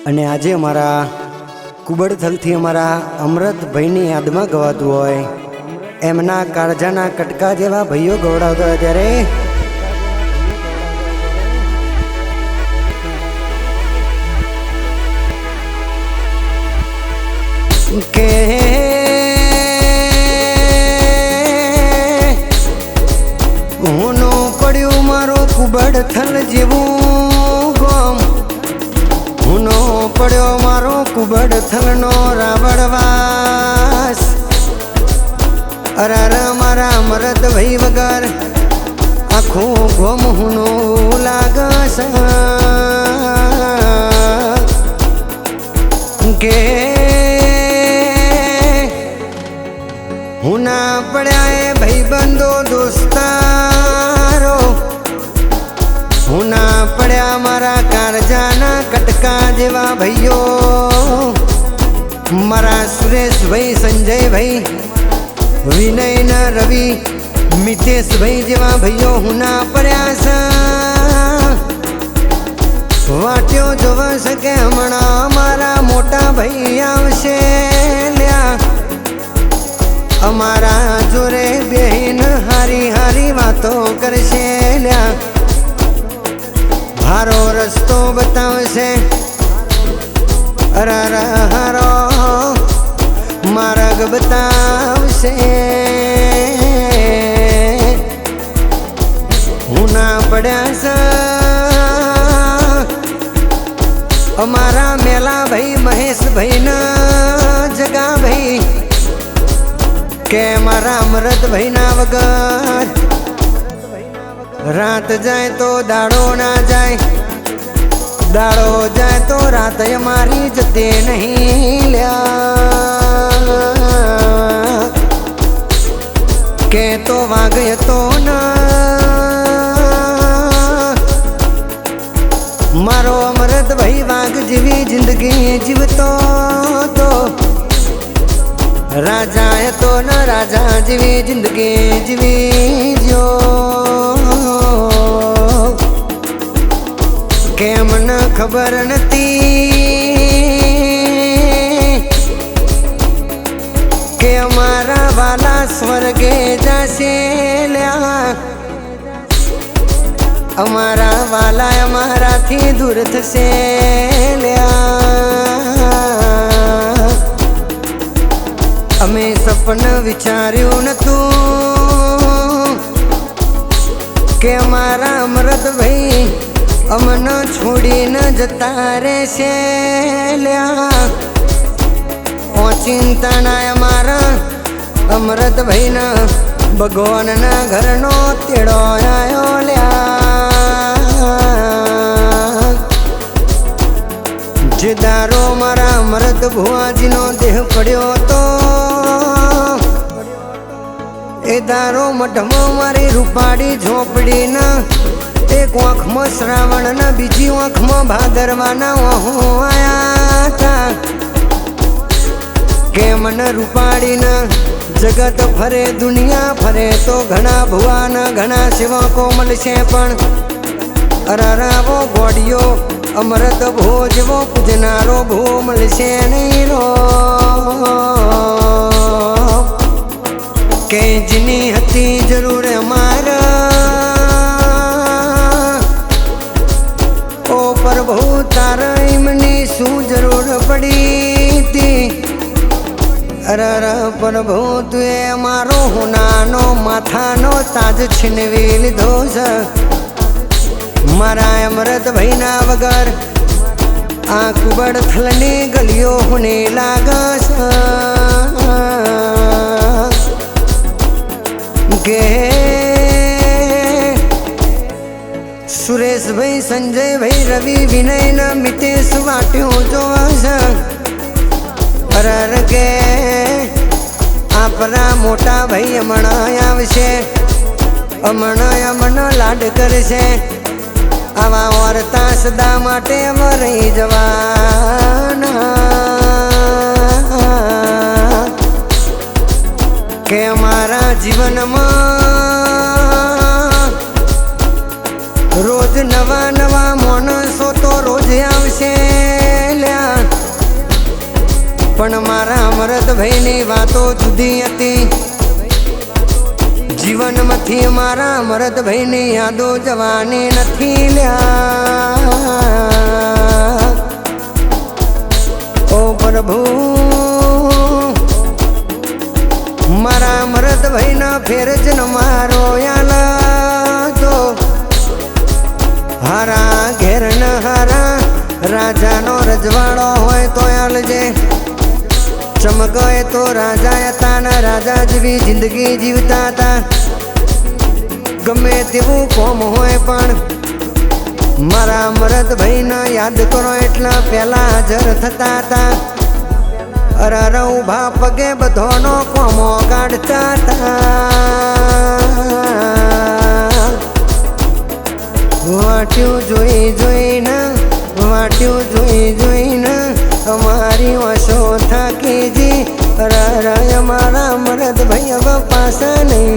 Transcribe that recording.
અને આજે અમારા કુબડથલથી અમારા અમૃતભાઈની યાદમાં ગવાતું હોય એમના કાળજાના કટકા જેવા ભાઈઓ ગવડાવતા હોય ત્યારે કે હુંનો પડ્યું મારો કુબડથલ જેવું ગોમ, હુંનો પડ્યો મારો કુબડથલનો રાવણવાસ. અરર મારા અમૃતભાઈ વગર આખું ગોમ હુંનું લાગસ કે હું ના પડ્યા એ ભાઈબંધો દોસ્તારો, હું ના પડ્યા મારા કાળજાના કટકા જેવા ભાઈઓ, મારા સુરેશભાઈ, સંજયભાઈ, વિનય, રવિ, મિતેશભાઈ જેવા ભાઈઓ હું ના પડ્યા છે. વાટ્યો જોવા શકે હમણાં મારા મોટા ભાઈ આવશે લ્યા, અમારા જોરે બેહીન હારી હારી વાતો કરશે લ્યા, હારો રસ્તો બતાવશે. અરર હારો માર્ગ બતાવશે. હું ના પડ્યા અમારા મેલા ભાઈ મહેશભાઈ ના જગા ભાઈ કે મારા અમૃતભાઈ ના વગર રાત જાય તો દાડો ના જાય, દાડો જાય તો રાત અમારી જતે નહીં લ્યા, કે તો વાગ્ય તો ના મારો અમૃતભાઈ વાઘ જેવી જિંદગી જીવતો તો, રાજા એ તો ન રાજા જેવી જિંદગી જીવી જો, કેમ ન ખબર નથી કે અમારા વાલા સ્વર્ગે જશે લ્યા, અમારા વાલા અમારાથી દૂર થશે લ્યા. અમે સપન વિચાર્યું નતું કે અમારા અમૃતભાઈ અમને છોડીને જતા રહેશે લ્યા. ઓચિંતાના અમારા અમૃતભાઈના ભગવાનના ઘરનો તેડો આવ્યો લ્યા. જે દારો મારા અમૃત ભુવાજીનો દેહ પડ્યો હતો એ દારો મઢમાં મારી રૂપાડી ઝોપડીના એક આંખમાં શ્રાવણ ના બીજી આંખમાં ભાદરવાના હું આયા હતા કે મને રૂપાડીના જગત ફરે દુનિયા ફરે તો ઘણા ભુવાના ઘણા સેવકો મળશે પણ અરારાવો ગોડિયો અમૃત ભો જેવો પૂજનારો ભો મળશે નહીં રો, કે જેની હતી જરૂર અમારા ઓ પ્રભુ તારા એમની શું જરૂર પડી હતી. અરર પ્રભુ તુએ અમારો હુનાનો માથાનો તાજ છીનવી લીધો છે. મારા અમૃતભાઈ ના વગર આ કુબડથલની ગલીઓ હુને લાગસ કે સુરેશભાઈ, સંજયભાઈ, રવિ, વિનય, મિતેશ વાટ્યો જોવાશ. અરર કે આપણા મોટા ભાઈ હમણાં આવશે, હમણાં લાડ કરશે. આવા વર્તા સદા માટે રહી જવાના કે અમારા જીવનમાં રોજ નવા નવા માણસો તો રોજ આવશે લ્યા. અમરતભાઈની વાતો જુદી હતી. જીવનમાંથી મારા અમરતભાઈની યાદો જવાની નથી લ્યા. ઓ પ્રભુ મારા અમરતભાઈના ફેરજ ન મારો યાલ તો હારા ઘેર ન હારા રાજાનો રજવાડો હોય તો યાલજે. ચમકે તો રાજા હતા ને રાજા જેવી જિંદગી જીવતા હતા. ગમે તેવું કોમ હોય પણ મારા અમરતભાઈને યાદ કરો એટલા પહેલા હાજર થતા હતા. અરર ઉભા પગે બધોનો કોમો કાઢતા હતા. વાટ્યું જોઈ જોઈને વાટ્યું જોઈ જોઈને અમારી વશો થાકી જી. અરર અમારા અમરતભાઈ હવે પાછા નહીં